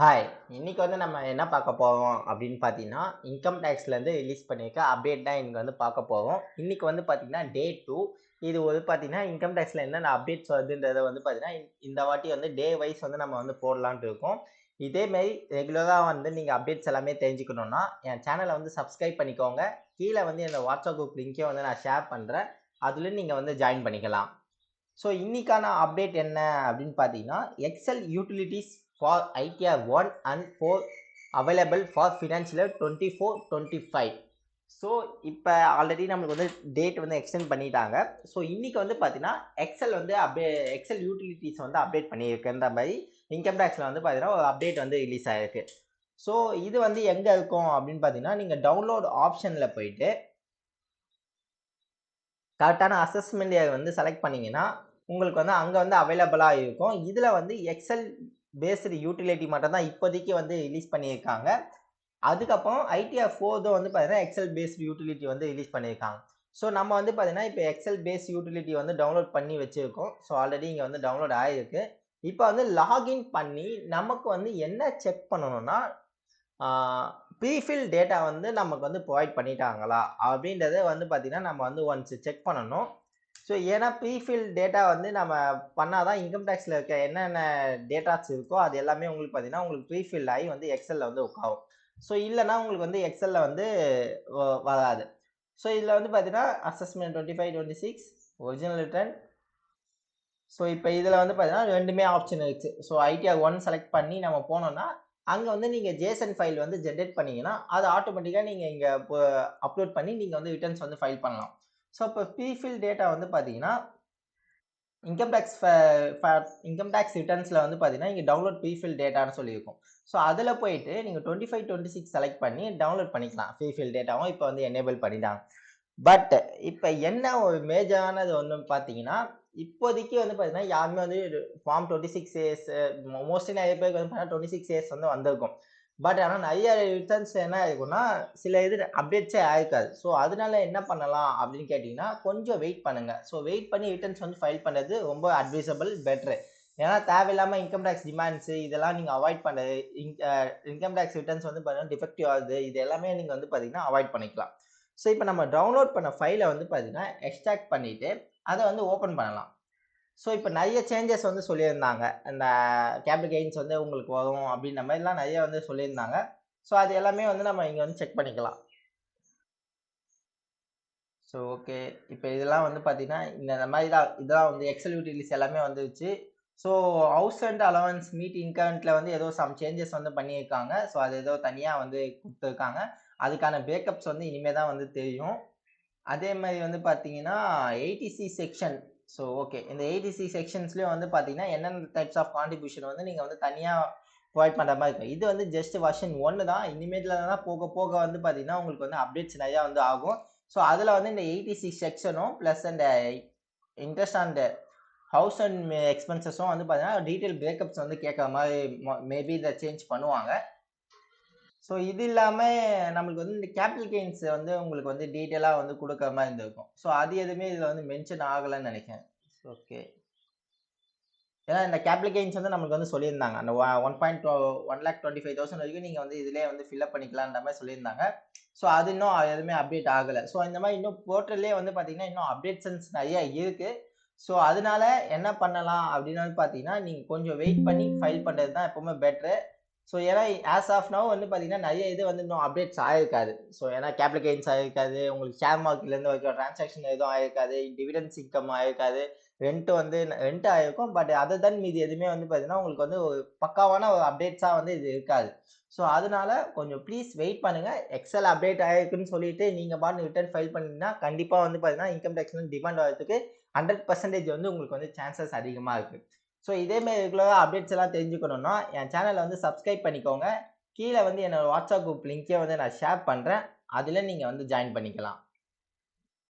Hi! இன்னைக்கு வந்து நம்ம என்ன பார்க்க போறோம் அப்படின்னு பார்த்தீங்கன்னா, இன்கம் டேக்ஸ்லேருந்து ரிலீஸ் பண்ணியிருக்க அப்டேட் தான் இன்னைக்கு வந்து பார்க்க போறோம். இன்னைக்கு வந்து பார்த்தீங்கன்னா, டே 2 இது ஒரு பார்த்தீங்கன்னா, இன்கம் டேக்ஸ்ல என்னென்ன அப்டேட்ஸ் வருதுன்றத வந்து பார்த்தீங்கன்னா, இந்த வாட்டி வந்து டே வைஸ் வந்து நம்ம வந்து போடலான்ட்டு இருக்கோம். இதே மாரி ரெகுலரா வந்து நீங்க அப்டேட்ஸ் எல்லாமே தெரிஞ்சுக்கணும்னா, என் சேனல வந்து சப்ஸ்கிரைப் பண்ணிக்கோங்க. கீழ வந்து என்னோட வாட்ஸ்அப் குரூப் லிங்க்கையும் வந்து நான் ஷேர் பண்றேன். அதுல நீங்க வந்து ஜாயின் பண்ணிக்கலாம். ஸோ இன்னைக்கான அப்டேட் என்ன அப்படின்னு பார்த்தீங்கன்னா, Excel utilities for ITR 1 and 4 available for financial year 24, 25. So இப்போ ஆல்ரெடி நம்மளுக்கு வந்து டேட் வந்து எக்ஸ்டெண்ட் பண்ணிட்டாங்க. ஸோ இன்னைக்கு வந்து பார்த்தீங்கன்னா, எக்ஸல் யூட்டிலிட்டீஸ் வந்து அப்டேட் பண்ணியிருக்குன்ற மாதிரி இன்கம் டேக்ஸ்ல வந்து பார்த்தீங்கன்னா, ஒரு அப்டேட் வந்து ரிலீஸ் ஆயிருக்கு. ஸோ இது வந்து எங்க இருக்கும் அப்படின்னு பார்த்தீங்கன்னா, நீங்க டவுன்லோட் ஆப்ஷன்ல போயிட்டு கரெக்டான அசஸ்மெண்ட் இயர் வந்து செலக்ட் பண்ணீங்கன்னா, உங்களுக்கு வந்து அங்க வந்து அவைலபிளா இருக்கும். இதுல வந்து எக்ஸல் பேஸ்டு யூட்டிலிட்டி மட்டும் தான் இப்போதைக்கு வந்து ரிலீஸ் பண்ணியிருக்காங்க. அதுக்கப்புறம் ஐடிஆர் 4 வந்து பார்த்தீங்கன்னா, எக்ஸல் பேஸ்டு யூட்டிலிட்டி வந்து ரிலீஸ் பண்ணியிருக்காங்க. ஸோ நம்ம வந்து பார்த்தீங்கன்னா, இப்போ எக்ஸல் பேஸ் யூட்டிலிட்டி வந்து டவுன்லோட் பண்ணி வச்சிருக்கோம். ஸோ ஆல்ரெடி இங்க வந்து டவுன்லோட் ஆயிருக்கு. இப்போ வந்து லாகின் பண்ணி நமக்கு வந்து என்ன செக் பண்ணணும்னா, ப்ரீஃபில் டேட்டா வந்து நமக்கு வந்து ப்ரொவைட் பண்ணிட்டாங்களா? அப்படின்றத வந்து பார்த்தீங்கன்னா, நம்ம வந்து ஒன்ஸ் செக் பண்ணணும். ஸோ ஏன்னா ப்ரீஃபில் டேட்டா வந்து நம்ம பண்ணா தான் இன்கம் டேக்ஸ்ல இருக்க என்னென்ன டேட்டாஸ் இருக்கோ, அது எல்லாமே உங்களுக்கு பார்த்தீங்கன்னா, உங்களுக்கு ப்ரீஃபில் ஆகி வந்து எக்ஸல்ல வந்து உட்காரும். ஸோ இல்லன்னா உங்களுக்கு வந்து எக்ஸல்ல வந்து வராது. ஸோ இதுல வந்து பார்த்தீங்கன்னா, அசஸ்மென்ட் 25, 26 ஒரிஜினல் ரிட்டர்ன். ஸோ இப்ப இதுல வந்து பார்த்தீங்கன்னா 2மே ஆப்ஷன் இருக்கு. ஸோ ஐடிஆர் 1 செலக்ட் பண்ணி நம்ம போனோம்னா, அங்க வந்து நீங்க ஜேசன் ஃபைல் வந்து ஜெனரேட் பண்ணீங்கன்னா, அது ஆட்டோமேட்டிக்கா நீங்க இங்க அப்லோட் பண்ணி நீங்க வந்து ரிட்டர்ன்ஸ் வந்து ஃபைல் பண்ணலாம். ஸோ இப்ப ப்ரீஃபில் டேட்டா வந்து பார்த்தீங்கன்னா, இன்கம் டேக்ஸ் இன்கம் டேக்ஸ் ரிட்டர்ன்ஸ்ல வந்து பார்த்தீங்கன்னா, இங்க டவுன்லோட் ப்ரீஃபில் டேட்டான்னு சொல்லியிருக்கும். ஸோ அதுல போயிட்டு நீங்க 25, 26 செலக்ட் பண்ணி டவுன்லோட் பண்ணிக்கலாம். ப்ரீஃபில் டேட்டாவும் இப்ப வந்து எனேபிள் பண்ணிட்டாங்க. பட் இப்ப என்ன ஒரு மேஜரானது ஒண்ணுன்னு பார்த்தீங்கன்னா, இப்போதைக்கு வந்து பார்த்தீங்கன்னா, யாருமே வந்து ஃபார்ம் 26 ஏஎஸ் மோஸ்ட்லி நெறைய பேருக்கு வந்து பார்த்தீங்கன்னா 26 ஏஎஸ் வந்து வந்திருக்கும். பட் ஆனா நெறைய ரிட்டர்ன்ஸ் என்ன ஆயிருக்கும்னா, சில இது அப்டேட்ஸே ஆயிருக்காது. ஸோ அதனால என்ன பண்ணலாம் அப்படின்னு கேட்டீங்கன்னா, கொஞ்சம் வெயிட் பண்ணுங்க. ஸோ வெயிட் பண்ணி ரிட்டர்ன்ஸ் வந்து ஃபைல் பண்றது ரொம்ப அட்வைசபிள், பெட்டரு. ஏன்னா தேவையில்லாம இன்கம் டேக்ஸ் டிமாண்ட்ஸ் இதெல்லாம் நீங்க அவாய்ட் பண்றது இன்கம் டேக்ஸ் ரிட்டர்ன்ஸ் வந்து பார்த்தீங்கன்னா டிஃபெக்டிவ் ஆகுது. இது எல்லாமே நீங்க வந்து பார்த்தீங்கன்னா அவாய்ட் பண்ணிக்கலாம். ஸோ இப்ப நம்ம டவுன்லோட் பண்ண ஃபைல வந்து பார்த்தீங்கன்னா, எக்ஸ்ட்ராக்ட் பண்ணிட்டு, அத வந்து ஓப்பன் பண்ணலாம். ஸோ இப்ப நெறைய சேஞ்சஸ் வந்து சொல்லியிருந்தாங்க. இந்த கேபிட்டல் கெயின்ஸ் வந்து உங்களுக்கு வரும் அப்படின்ற மாரிலாம் நெறைய வந்து சொல்லியிருந்தாங்க. ஸோ அது எல்லாமே வந்து நம்ம இங்க வந்து செக் பண்ணிக்கலாம். So okay. இப்ப இதெல்லாம் வந்து பார்த்தீங்கன்னா, இந்த மாரி தான் இதெல்லாம் வந்து எக்ஸல் யூட்டிலிட்டிஸ் எல்லாமே வந்துருச்சு. So house rent allowance meet இன்கரண்ட்ல வந்து ஏதோ சம் சேஞ்சஸ் வந்து பண்ணியிருக்காங்க. ஸோ அது ஏதோ தனியா வந்து குடுத்துருக்காங்க. அதுக்கான பிரேக்கப்ஸ் வந்து இனிமே தான் வந்து தெரியும். அதே மாரி வந்து பார்த்தீங்கன்னா, 80சி செக்ஷன். So okay. இந்த 80சி செக்ஷன்ஸ்லயும் வந்து பார்த்தீங்கன்னா, என்னென்ன டைப்ஸ் ஆஃப் கான்ட்ரிபியூஷன் வந்து நீங்க வந்து தனியா புரொவைட் பண்ற மாரி இருக்கும். இது வந்து ஜஸ்ட் வெர்ஷன் 1 தான். இனிமேட்ல தான் போக போக வந்து பார்த்தீங்கன்னா, உங்களுக்கு வந்து அப்டேட்ஸ் நெறையா வந்து ஆகும். ஸோ அதுல வந்து இந்த 80சி செக்ஷனும் பிளஸ் அந்த இன்ட்ரெஸ்ட் ஆன் ஹவுஸ் அண்ட் எக்ஸ்பென்சஸும் வந்து பார்த்தீங்கன்னா, டீட்டெயில் பிரேக்கப்ஸ் வந்து கேட்கற மாரி மேபி இத சேஞ்ச் பண்ணுவாங்க. ஸோ இது இல்லாம நம்மளுக்கு வந்து இந்த கேபிட்டல் கெயின்ஸ் வந்து உங்களுக்கு வந்து டீட்டெயிலா வந்து குடுக்குற மாரி இருந்திருக்கும். ஸோ அது எதுவுமே இதுல வந்து மென்ஷன் ஆகலன்னு நெனைக்கிறேன். ஓகே. ஏன்னா இந்த கேபிட்டல் கெயின்ஸ் வந்து நமக்கு வந்து சொல்லியிருந்தாங்க. அந்த 1,25,000 வரைக்கும் நீங்க வந்து இதிலேயே வந்து ஃபில் அப் பண்ணிக்கலான்ற மாரி சொல்லியிருந்தாங்க. ஸோ அது இன்னும் எதுவுமே அப்டேட் ஆகல. ஸோ இந்த மாரி இன்னும் போர்ட்டல்லயே வந்து பார்த்தீங்கன்னா, இன்னும் அப்டேஷன்ஸ் நெறைய இருக்கு. ஸோ அதனால என்ன பண்ணலாம் அப்படின்னு வந்து பார்த்தீங்கன்னா, நீங்க கொஞ்சம் வெயிட் பண்ணி ஃபைல் பண்றது தான் எப்பவுமே பெட்டரு. ஸோ ஏன்னா ஆஸ் ஆஃப் நவ் வந்து பார்த்தீங்கன்னா, நெறைய இது வந்து இன்னும் அப்டேட்ஸ் ஆயிருக்காது. ஸோ ஏன்னா கேபிட்டல் கெயின்ஸ் ஆயிருக்காது. உங்களுக்கு ஷேர் மார்க்கெட்லேருந்து வைக்கிற டிரான்சாக்ஷன் எதுவும் ஆயிருக்காது. டிவிடெண்ட்ஸ் இன்கம் ஆயிருக்காது. ரெண்ட் ஆயிருக்கும். பட் அதர் தென் மீதி எதுவுமே வந்து பார்த்தீங்கன்னா, உங்களுக்கு வந்து ஒரு பக்காவான ஒரு அப்டேட்ஸா வந்து இது இருக்காது. ஸோ அதனால கொஞ்சம் ப்ளீஸ் வெயிட் பண்ணுங்க. எக்ஸல் அப்டேட் ஆயிருக்குன்னு சொல்லிட்டு நீங்க பாட்டுக்கு ரிட்டர்ன் ஃபைல் பண்ணீங்கன்னா, கண்டிப்பா வந்து பார்த்தீங்கன்னா, இன்கம் டேக்ஸ்ல டிமாண்ட் ஆகுறதுக்கு 100% வந்து உங்களுக்கு வந்து சான்சஸ் அதிகமா இருக்கு. ஸோ இதே மாரி ரெகுலரா அப்டேட்ஸ் எல்லாம் தெரிஞ்சுக்கணும்னா, என் சேனல வந்து சப்ஸ்கிரைப் பண்ணிக்கோங்க. கீழ வந்து என்னோட வாட்ஸ்அப் குரூப் லிங்க்கே வந்து நான் ஷேர் பண்றேன். அதுல நீங்க வந்து ஜாயின் பண்ணிக்கலாம்.